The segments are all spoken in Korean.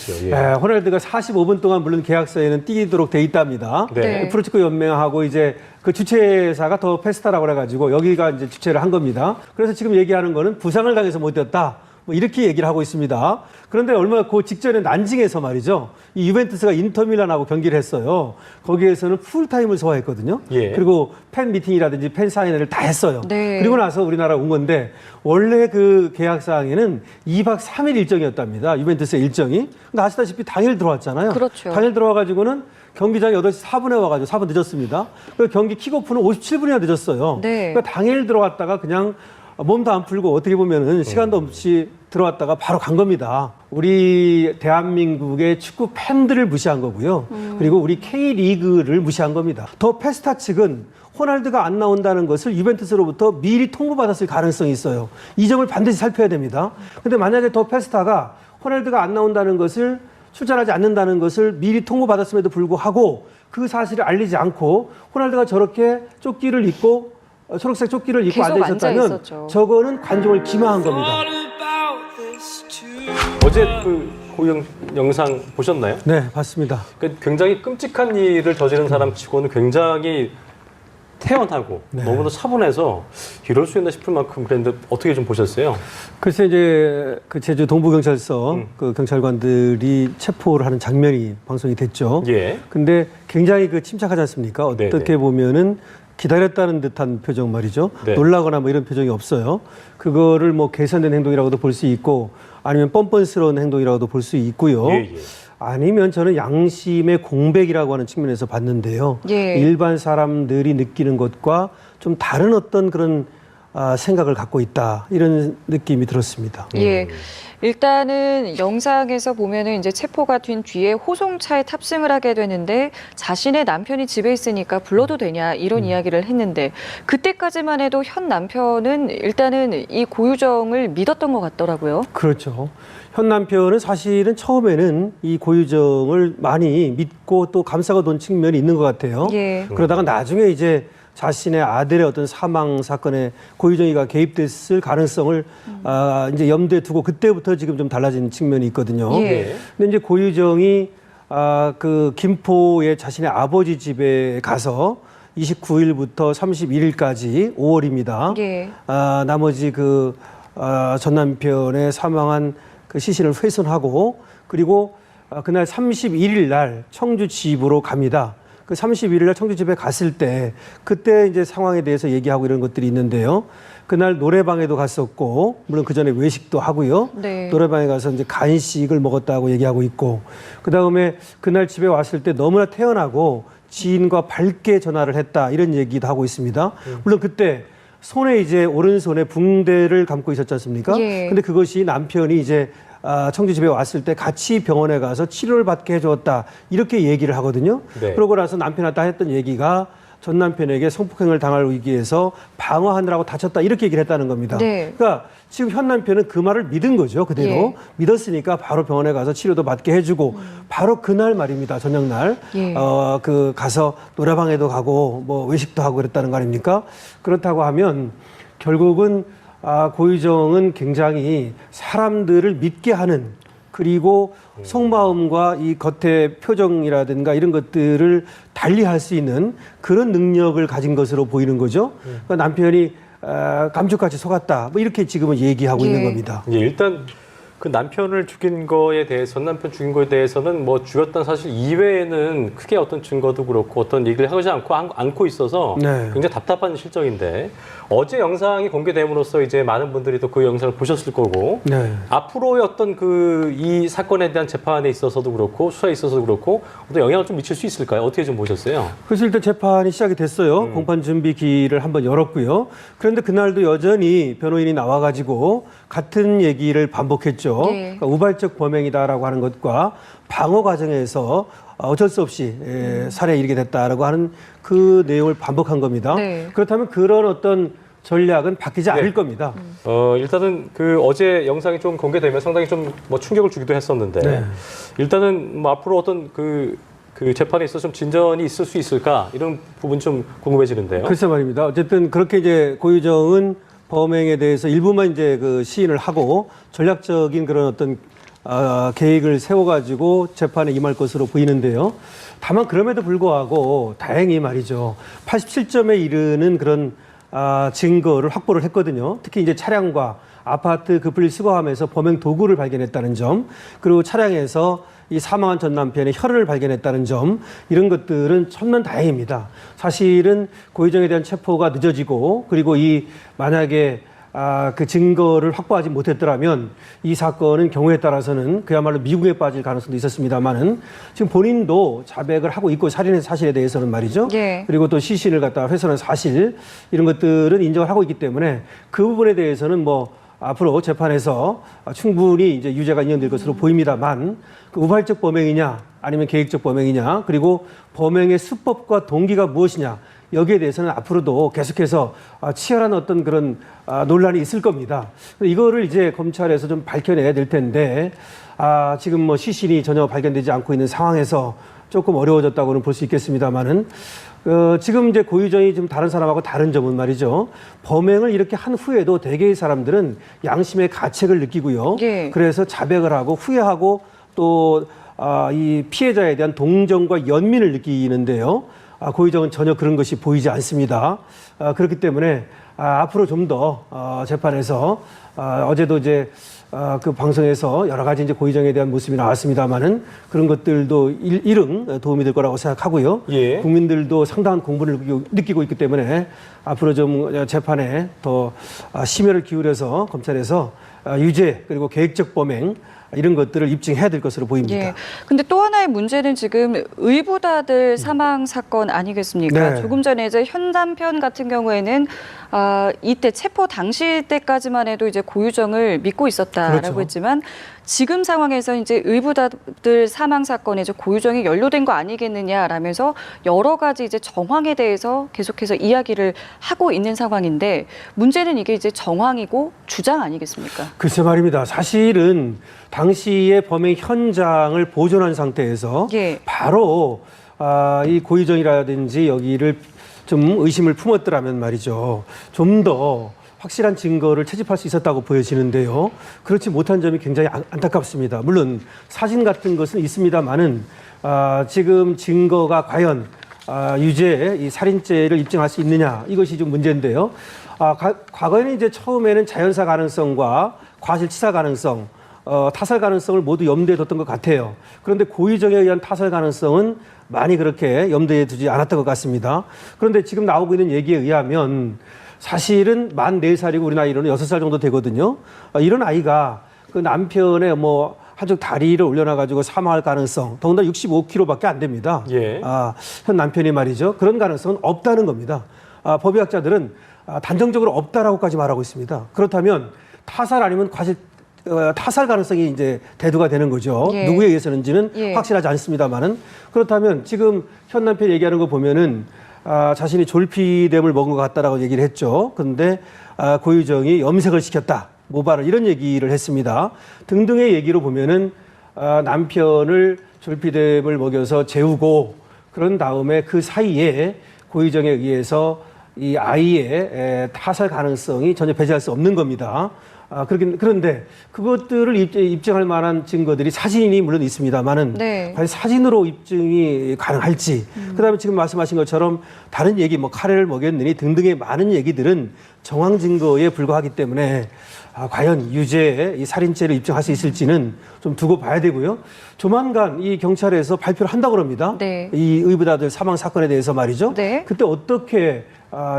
그렇죠. 예. 호날두가 45분 동안 물론 계약서에는 띄도록 돼 있답니다. 네. 프로축구 연맹하고 이제 그 주최사가 더 페스타라고 그래가지고 여기가 이제 주최를 한 겁니다. 그래서 지금 얘기하는 거는 부상을 당해서 못 뛰었다. 뭐 이렇게 얘기를 하고 있습니다. 그런데 얼마 그 직전에 난징에서 말이죠. 이 유벤투스가 인터밀란하고 경기를 했어요. 거기에서는 풀타임을 소화했거든요. 예. 그리고 팬 미팅이라든지 팬 사인회를 다 했어요. 네. 그리고 나서 우리나라 온 건데 원래 그 계약사항에는 2박 3일 일정이었답니다. 유벤투스의 일정이. 근데 아시다시피 당일 들어왔잖아요. 그렇죠. 당일 들어와가지고는 경기장 8시 4분에 와가지고 4분 늦었습니다. 그래서 경기 킥오프는 57분이나 늦었어요. 네. 그러니까 당일 들어왔다가 그냥 몸도 안 풀고 어떻게 보면은 시간도 없이 들어왔다가 바로 간 겁니다. 우리 대한민국의 축구 팬들을 무시한 거고요. 그리고 우리 K리그를 무시한 겁니다. 더 페스타 측은 호날두가 안 나온다는 것을 유벤투스로부터 미리 통보받았을 가능성이 있어요. 이 점을 반드시 살펴야 됩니다. 근데 만약에 더 페스타가 호날두가 안 나온다는 것을 출전하지 않는다는 것을 미리 통보받았음에도 불구하고 그 사실을 알리지 않고 호날두가 저렇게 조끼를 입고 초록색 조끼를 입고 계속 앉아 있었다면 앉아있었죠. 저거는 관중을 기만한 겁니다. 어제 그 고영 영상 보셨나요? 네, 봤습니다. 그 굉장히 끔찍한 일을 저지른 사람 치고는 굉장히 태연하고 네. 너무나 차분해서 이럴 수 있나 싶을 만큼 그랬는데 어떻게 좀 보셨어요? 글쎄 이제 그 제주 동부경찰서 그 경찰관들이 체포를 하는 장면이 방송이 됐죠. 예. 근데 굉장히 그 침착하지 않습니까? 어떻게 네네. 보면은 기다렸다는 듯한 표정 말이죠. 네. 놀라거나 뭐 이런 표정이 없어요. 그거를 뭐 개선된 행동이라고도 볼 수 있고 아니면 뻔뻔스러운 행동이라고도 볼 수 있고요. 예, 예. 아니면 저는 양심의 공백이라고 하는 측면에서 봤는데요. 예. 일반 사람들이 느끼는 것과 좀 다른 어떤 그런 생각을 갖고 있다. 이런 느낌이 들었습니다. 예. 일단은 영상에서 보면은 이제 체포가 된 뒤에 호송차에 탑승을 하게 되는데 자신의 남편이 집에 있으니까 불러도 되냐 이런 이야기를 했는데 그때까지만 해도 현 남편은 일단은 이 고유정을 믿었던 것 같더라고요. 그렇죠. 현 남편은 사실은 처음에는 이 고유정을 많이 믿고 또 감싸고 돈 측면이 있는 것 같아요. 예. 그러다가 나중에 이제 자신의 아들의 어떤 사망 사건에 고유정이가 개입됐을 가능성을 이제 염두에 두고 그때부터 지금 좀 달라진 측면이 있거든요. 예. 근데 이제 고유정이 그 김포의 자신의 아버지 집에 가서 29일부터 31일까지 5월입니다. 예. 나머지 그 전 남편의 사망한 그 시신을 훼손하고 그리고 그날 31일 날 청주 집으로 갑니다. 그 31일 날 청주 집에 갔을 때 그때 이제 상황에 대해서 얘기하고 이런 것들이 있는데요. 그날 노래방에도 갔었고 물론 그 전에 외식도 하고요. 네. 노래방에 가서 이제 간식을 먹었다고 얘기하고 있고 그다음에 그날 집에 왔을 때 너무나 태연하고 지인과 밝게 전화를 했다 이런 얘기도 하고 있습니다. 물론 그때 손에 이제 오른손에 붕대를 감고 있었지 않습니까? 예. 근데 그것이 남편이 이제 청주 집에 왔을 때 같이 병원에 가서 치료를 받게 해주었다 이렇게 얘기를 하거든요. 네. 그러고 나서 남편한테 했던 얘기가 전 남편에게 성폭행을 당할 위기에서 방어하느라고 다쳤다 이렇게 얘기를 했다는 겁니다. 네. 그러니까 지금 현 남편은 그 말을 믿은 거죠. 그대로 예. 믿었으니까 바로 병원에 가서 치료도 받게 해주고 바로 그날 말입니다. 저녁 날 예. 그 가서 노래방에도 가고 뭐 외식도 하고 그랬다는 거 아닙니까? 그렇다고 하면 결국은 고유정은 굉장히 사람들을 믿게 하는 그리고 속마음과 이 겉의 표정이라든가 이런 것들을 달리할 수 있는 그런 능력을 가진 것으로 보이는 거죠. 그러니까 남편이 감쪽같이 속았다. 뭐 이렇게 지금은 얘기하고 예. 있는 겁니다. 예, 일단 그 남편을 죽인 거에 대해서 전 남편 죽인 거에 대해서는 뭐 죽였다는 사실 이외에는 크게 어떤 증거도 그렇고 어떤 얘기를 하지 않고 있어서 네. 굉장히 답답한 실정인데 어제 영상이 공개됨으로써 이제 많은 분들이 또 그 영상을 보셨을 거고 네. 앞으로의 어떤 그 이 사건에 대한 재판에 있어서도 그렇고 수사에 있어서도 그렇고 어떤 영향을 좀 미칠 수 있을까요? 어떻게 좀 보셨어요? 그래서 일단 재판이 시작이 됐어요. 공판 준비기를 한번 열었고요. 그런데 그날도 여전히 변호인이 나와가지고 같은 얘기를 반복했죠. 네. 그러니까 우발적 범행이다라고 하는 것과 방어 과정에서 어쩔 수 없이 살해에 이르게 됐다라고 하는 그 내용을 반복한 겁니다. 네. 그렇다면 그런 어떤 전략은 바뀌지 않을 겁니다. 일단은 그 어제 영상이 좀 공개되면 상당히 좀 뭐 충격을 주기도 했었는데 네. 일단은 뭐 앞으로 어떤 그 재판에 있어서 좀 진전이 있을 수 있을까 이런 부분 좀 궁금해지는데요. 글쎄 말입니다. 어쨌든 그렇게 이제 고유정은 범행에 대해서 일부만 이제 그 시인을 하고 전략적인 그런 어떤 계획을 세워가지고 재판에 임할 것으로 보이는데요. 다만 그럼에도 불구하고 다행히 말이죠. 87점에 이르는 그런 증거를 확보를 했거든요. 특히 이제 차량과 아파트 그 분리 수거함에서 범행 도구를 발견했다는 점, 그리고 차량에서 이 사망한 전 남편의 혈흔을 발견했다는 점, 이런 것들은 천만 다행입니다. 사실은 고의정에 대한 체포가 늦어지고, 그리고 이 만약에 그 증거를 확보하지 못했더라면 이 사건은 경우에 따라서는 그야말로 미국에 빠질 가능성도 있었습니다만은 지금 본인도 자백을 하고 있고 살인의 사실에 대해서는 말이죠. 예. 그리고 또 시신을 갖다가 훼손한 사실 이런 것들은 인정을 하고 있기 때문에 그 부분에 대해서는 뭐 앞으로 재판에서 충분히 이제 유죄가 인정될 것으로 보입니다만 그 우발적 범행이냐 아니면 계획적 범행이냐 그리고 범행의 수법과 동기가 무엇이냐 여기에 대해서는 앞으로도 계속해서 치열한 어떤 그런 논란이 있을 겁니다. 이거를 이제 검찰에서 좀 밝혀내야 될 텐데 지금 뭐 시신이 전혀 발견되지 않고 있는 상황에서 조금 어려워졌다고는 볼 수 있겠습니다만은 지금 이제 고유정이 좀 다른 사람하고 다른 점은 말이죠. 범행을 이렇게 한 후에도 대개의 사람들은 양심의 가책을 느끼고요. 예. 그래서 자백을 하고 후회하고 또 이 피해자에 대한 동정과 연민을 느끼는데요. 고의정은 전혀 그런 것이 보이지 않습니다. 그렇기 때문에 앞으로 좀 더 재판에서 어제도 이제 그 방송에서 여러 가지 이제 고의정에 대한 모습이 나왔습니다만은 그런 것들도 일응 도움이 될 거라고 생각하고요. 예. 국민들도 상당한 공분을 느끼고 있기 때문에 앞으로 좀 재판에 더 심혈을 기울여서 검찰에서 유죄 그리고 계획적 범행 이런 것들을 입증해야 될 것으로 보입니다. 예. 근데 또 하나의 문제는 지금 의붓아들 사망 사건 아니겠습니까? 네. 조금 전에 이제 현 남편 같은 경우에는 이때 체포 당시 때까지만 해도 이제 고유정을 믿고 있었다라고 그렇죠. 했지만 지금 상황에서 이제 의붓아들 사망 사건에 이제 고유정이 연루된 거 아니겠느냐라면서 여러 가지 이제 정황에 대해서 계속해서 이야기를 하고 있는 상황인데 문제는 이게 이제 정황이고 주장 아니겠습니까? 글쎄 말입니다. 사실은 당시의 범행 현장을 보존한 상태에서 예. 바로 이 고의정이라든지 여기를 좀 의심을 품었더라면 말이죠. 좀 더 확실한 증거를 채집할 수 있었다고 보여지는데요. 그렇지 못한 점이 굉장히 안타깝습니다. 물론 사진 같은 것은 있습니다만은 지금 증거가 과연 유죄, 이 살인죄를 입증할 수 있느냐 이것이 좀 문제인데요. 과거에는 이제 처음에는 자연사 가능성과 과실치사 가능성, 타살 가능성을 모두 염두에 뒀던 것 같아요. 그런데 고의정에 의한 타살 가능성은 많이 그렇게 염두에 두지 않았던 것 같습니다. 그런데 지금 나오고 있는 얘기에 의하면 사실은 만 4살이고 우리 나이로는 6살 정도 되거든요. 이런 아이가 그 남편의 뭐 한쪽 다리를 올려놔가지고 사망할 가능성, 더군다나 65kg밖에 안 됩니다. 예. 현 남편이 말이죠. 그런 가능성은 없다는 겁니다. 법의학자들은 단정적으로 없다라고까지 말하고 있습니다. 그렇다면 타살 아니면 타살 가능성이 이제 대두가 되는 거죠. 예. 누구에 의해서는지는 예. 확실하지 않습니다만은 그렇다면 지금 현 남편이 얘기하는 거 보면은 자신이 졸피뎀을 먹은 것 같다라고 얘기를 했죠. 그런데 고유정이 염색을 시켰다, 모발을 이런 얘기를 했습니다. 등등의 얘기로 보면은 남편을 졸피뎀을 먹여서 재우고 그런 다음에 그 사이에 고유정에 의해서 이 아이의 타살 가능성이 전혀 배제할 수 없는 겁니다. 그런데 그것들을 입증할 만한 증거들이 사진이 물론 있습니다만은 네. 과연 사진으로 입증이 가능할지 그다음에 지금 말씀하신 것처럼 다른 얘기 뭐 카레를 먹였느니 등등의 많은 얘기들은 정황 증거에 불과하기 때문에 과연 유죄 이 살인죄를 입증할 수 있을지는 좀 두고 봐야 되고요. 조만간 이 경찰에서 발표를 한다고 합니다. 네. 이 의붓아들 사망 사건에 대해서 말이죠. 네. 그때 어떻게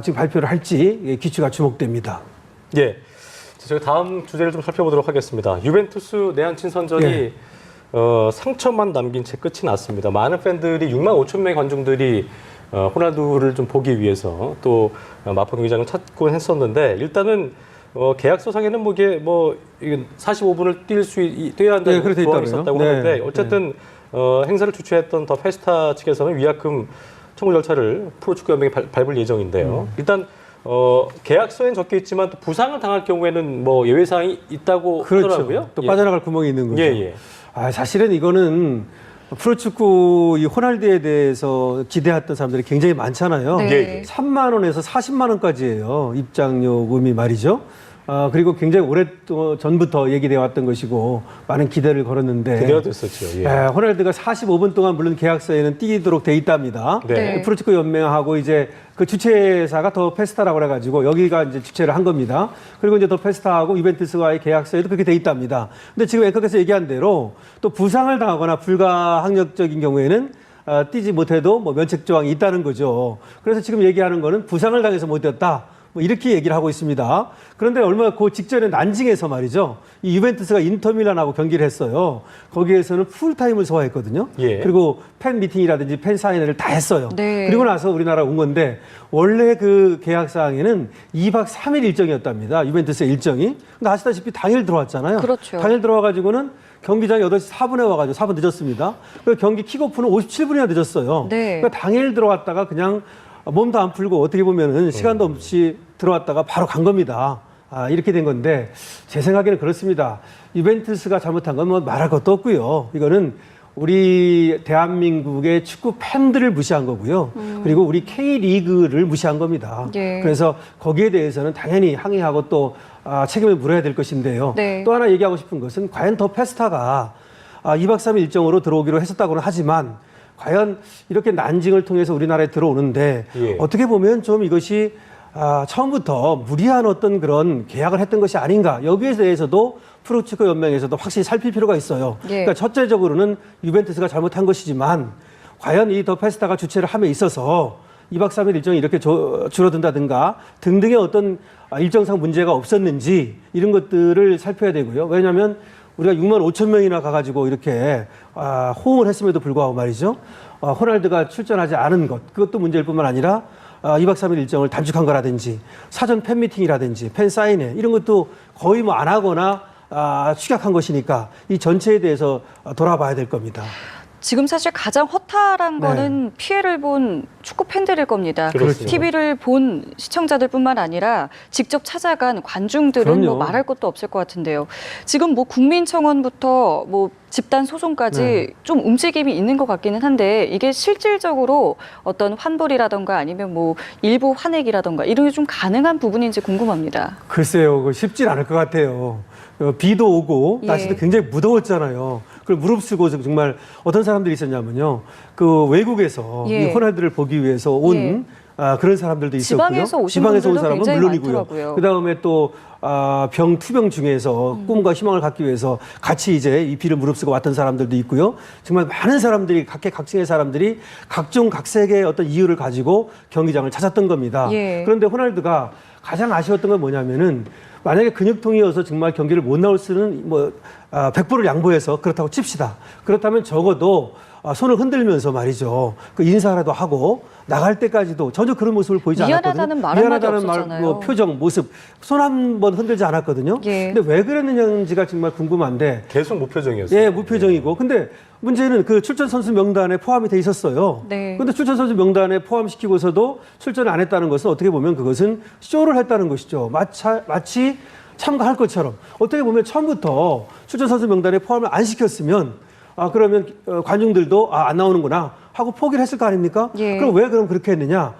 지금 발표를 할지 기추가 주목됩니다. 예. 저희가 다음 주제를 좀 살펴보도록 하겠습니다. 유벤투스 내한친 선전이 예. 상처만 남긴 채 끝이 났습니다. 많은 팬들이 6만 5천 명의 관중들이 호날두를 좀 보기 위해서 또 마포 경기장을 찾곤 했었는데 일단은 계약서상에는 뭐 이게 뭐 45분을 뛰어야 한다는 네, 그렇게 조항이 있다고요. 있었다고 네. 하는데 어쨌든 행사를 주최했던 더 페스타 측에서는 위약금 청구 절차를 프로축구연맹에 밟을 예정인데요. 일단 계약서엔 적혀 있지만 또 부상을 당할 경우에는 뭐 예외 사항이 있다고 그렇죠. 하더라고요. 또 예. 빠져나갈 구멍이 있는 거죠. 예, 예. 사실은 이거는 프로축구 이 호날두에 대해서 기대했던 사람들이 굉장히 많잖아요. 네. 예, 예. 3만 원에서 40만 원까지예요. 입장 요금이 말이죠. 그리고 굉장히 오래 전부터 얘기되어 왔던 것이고 많은 기대를 걸었는데 기대가 됐었죠. 예. 호날두가 45분 동안 물론 계약서에는 뛰도록 돼 있답니다. 네. 프로축구 연맹하고 이제 그 주최사가 더 페스타라고 그래가지고 여기가 이제 주최를 한 겁니다. 그리고 이제 더 페스타하고 유벤투스와의 계약서에도 그렇게 돼 있답니다. 근데 지금 앵커께서 얘기한 대로 또 부상을 당하거나 불가항력적인 경우에는 뛰지 못해도 뭐 면책 조항이 있다는 거죠. 그래서 지금 얘기하는 거는 부상을 당해서 못 뛰었다. 뭐 이렇게 얘기를 하고 있습니다. 그런데 얼마 그 직전에 난징에서 말이죠. 이 유벤투스가 인터밀란하고 경기를 했어요. 거기에서는 풀타임을 소화했거든요. 예. 그리고 팬 미팅이라든지 팬 사인회를 다 했어요. 네. 그리고 나서 우리나라 온 건데 원래 그 계약 사항에는 2박 3일 일정이었답니다. 유벤투스의 일정이. 근데 아시다시피 당일 들어왔잖아요. 그렇죠. 당일 들어와가지고는 경기장에 8시 4분에 와가지고 4분 늦었습니다. 그리고 경기 킥오프는 57분이나 늦었어요. 네. 그러니까 당일 들어왔다가 그냥 몸도 안 풀고 어떻게 보면은 시간도 없이 들어왔다가 바로 간 겁니다. 이렇게 된 건데 제 생각에는 그렇습니다. 유벤투스가 잘못한 건 뭐 말할 것도 없고요. 이거는 우리 대한민국의 축구 팬들을 무시한 거고요. 그리고 우리 K리그를 무시한 겁니다. 예. 그래서 거기에 대해서는 당연히 항의하고 또 책임을 물어야 될 것인데요. 네. 또 하나 얘기하고 싶은 것은 과연 더 페스타가 2박 3일 일정으로 들어오기로 했었다고는 하지만 과연 이렇게 난징을 통해서 우리나라에 들어오는데 예. 어떻게 보면 좀 이것이 처음부터 무리한 어떤 그런 계약을 했던 것이 아닌가 여기에 대해서도 프로축구 연맹에서도 확실히 살필 필요가 있어요. 예. 그러니까 첫째적으로는 유벤투스가 잘못한 것이지만 과연 이 더 페스타가 주최를 함에 있어서 2박 3일 일정이 이렇게 줄어든다든가 등등의 어떤 일정상 문제가 없었는지 이런 것들을 살펴야 되고요. 왜냐하면 우리가 6만 5천 명이나 가가지고 이렇게 호응을 했음에도 불구하고 말이죠. 호날두가 출전하지 않은 것 그것도 문제일 뿐만 아니라 2박 3일 일정을 단축한 거라든지 사전 팬미팅이라든지 팬 사인회 이런 것도 거의 뭐 안 하거나 축약한 것이니까 이 전체에 대해서 돌아봐야 될 겁니다. 지금 사실 가장 허탈한 네. 거는 피해를 본 축구 팬들일 겁니다. 그렇죠. TV를 본 시청자들뿐만 아니라 직접 찾아간 관중들은 그럼요. 뭐 말할 것도 없을 것 같은데요. 지금 뭐 국민청원부터 뭐 집단 소송까지 네. 좀 움직임이 있는 것 같기는 한데 이게 실질적으로 어떤 환불이라던가 아니면 뭐 일부 환액이라던가 이런 게 좀 가능한 부분인지 궁금합니다. 글쎄요, 그거 쉽진 않을 것 같아요. 비도 오고 예. 날씨도 굉장히 무더웠잖아요. 그걸 무릅쓰고 정말 어떤 사람들이 있었냐면요. 그 외국에서 예. 이 호날두를 보기 위해서 온 예. 그런 사람들도 있었고요. 지방에서 오신 지방에서 온 분들도 사람은 굉장히 물론이고요. 많더라고요. 그다음에 또 투병 중에서 꿈과 희망을 갖기 위해서 같이 이제 이 비를 무릅쓰고 왔던 사람들도 있고요. 정말 많은 사람들이 각계각층의 사람들이 각종 각색의 어떤 이유를 가지고 경기장을 찾았던 겁니다. 예. 그런데 호날두가 가장 아쉬웠던 건 뭐냐면은 만약에 근육통이어서 정말 경기를 못 나올 수는 뭐 100%를 양보해서 그렇다고 칩시다. 그렇다면 적어도 손을 흔들면서 말이죠. 그 인사라도 하고 나갈 때까지도 전혀 그런 모습을 보이지 않았거든요. 미안하다는 말 한마디 없었잖아요. 뭐 표정, 모습, 손 한 번 흔들지 않았거든요. 예. 근데 왜 그랬는지가 정말 궁금한데 계속 무표정이었어요. 예, 무표정이고. 근데 문제는 그 출전 선수 명단에 포함이 돼 있었어요. 네. 근데 출전 선수 명단에 포함시키고서도 출전을 안 했다는 것은 어떻게 보면 그것은 쇼를 했다는 것이죠. 마치 참가할 것처럼. 어떻게 보면 처음부터 출전 선수 명단에 포함을 안 시켰으면 그러면 관중들도 안 나오는구나 하고 포기를 했을 거 아닙니까? 예. 그럼 왜 그럼 그렇게 했느냐?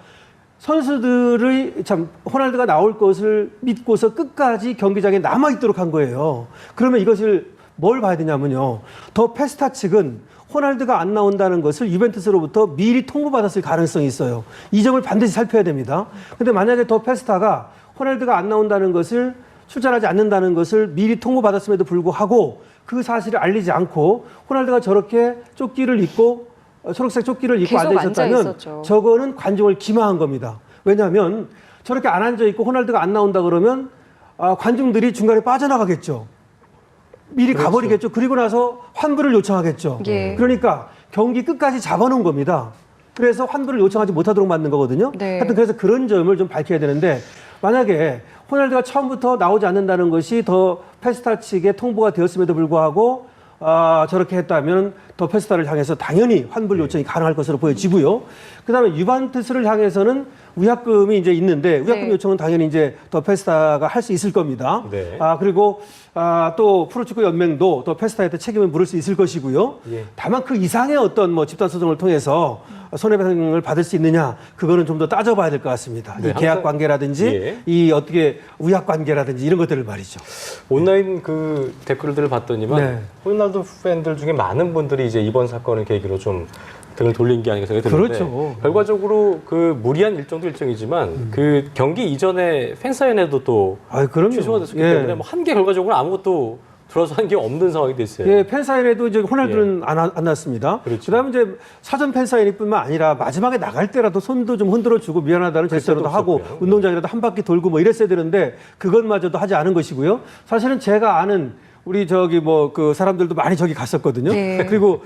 선수들의 참 호날두가 나올 것을 믿고서 끝까지 경기장에 남아 있도록 한 거예요. 그러면 이것을 뭘 봐야 되냐면요. 더 페스타 측은 호날두가 안 나온다는 것을 유벤투스로부터 미리 통보받았을 가능성이 있어요. 이 점을 반드시 살펴야 됩니다. 근데 만약에 더 페스타가 호날두가 안 나온다는 것을 출전하지 않는다는 것을 미리 통보받았음에도 불구하고 그 사실을 알리지 않고 호날두가 저렇게 조끼를 입고 초록색 조끼를 입고 계속 앉아 있었다면 있었죠. 저거는 관중을 기망한 겁니다. 왜냐하면 저렇게 안 앉아 있고 호날두가 안 나온다 그러면 관중들이 중간에 빠져나가겠죠. 미리 그렇죠. 가버리겠죠. 그리고 나서 환불을 요청하겠죠. 예. 그러니까 경기 끝까지 잡아놓은 겁니다. 그래서 환불을 요청하지 못하도록 만든 거거든요. 네. 하여튼 그래서 그런 점을 좀 밝혀야 되는데 만약에 호날두가 처음부터 나오지 않는다는 것이 더 페스타 측에 통보가 되었음에도 불구하고 저렇게 했다면 더 페스타를 향해서 당연히 환불 요청이 가능할 것으로 보여지고요. 그다음에 유벤투스를 향해서는 위약금이 이제 있는데 위약금 네. 요청은 당연히 이제 더 페스타가 할 수 있을 겁니다. 네. 그리고 또 프로축구 연맹도 더 페스타한테 책임을 물을 수 있을 것이고요. 예. 다만 그 이상의 어떤 뭐 집단 소송을 통해서 손해배상을 받을 수 있느냐 그거는 좀 더 따져봐야 될 것 같습니다. 네, 이 계약 항상- 관계라든지 예. 이 어떻게 우약 관계라든지 이런 것들을 말이죠. 온라인 그 댓글들을 봤더니만 네. 호날두 팬들 중에 많은 분들이 이제 이번 사건을 계기로 좀 등을 돌린 게 아닌가 생각이 드는데 그렇죠. 결과적으로 그 무리한 일정도 일정이지만 그 경기 이전에 팬사인회도 또 아, 그럼요. 취소가 됐었기 예. 때문에 뭐 한 게 결과적으로 아무것도 들어서 한 게 없는 상황이 됐어요. 예, 팬사인회도 이제 호날두는 안 났습니다. 그렇죠. 그다음에 이제 사전 팬사인회뿐만 아니라 마지막에 나갈 때라도 손도 좀 흔들어주고 미안하다는 제스처라도 하고 없었고요. 운동장이라도 한 바퀴 돌고 뭐 이랬어야 되는데 그것마저도 하지 않은 것이고요. 사실은 제가 아는 우리 저기 뭐 그 사람들도 많이 저기 갔었거든요. 네. 그리고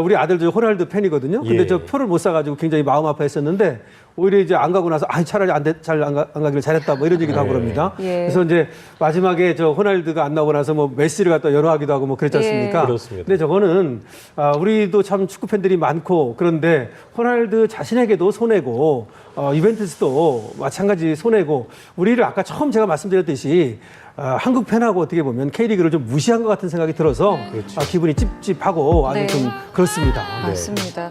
우리 아들도 호날두 팬이거든요. 근데 예. 저 표를 못 사가지고 굉장히 마음 아파했었는데 오히려 이제 안 가고 나서 차라리 잘 안 가길 잘했다 뭐 이런 얘기도 하고 네. 그럽니다. 예. 그래서 이제 마지막에 저 호날두가 안 나오고 나서 뭐 메시를 갖다 연호하기도 하고 뭐 그랬지 예. 않습니까? 그렇습니다. 근데 저거는 우리도 참 축구 팬들이 많고 그런데 호날두 자신에게도 손해고 유벤투스도 마찬가지 손해고 우리를 아까 처음 제가 말씀드렸듯이 한국 팬하고 어떻게 보면 K리그를 좀 무시한 것 같은 생각이 들어서 기분이 찝찝하고 아주 네. 좀 그렇습니다. 맞습니다.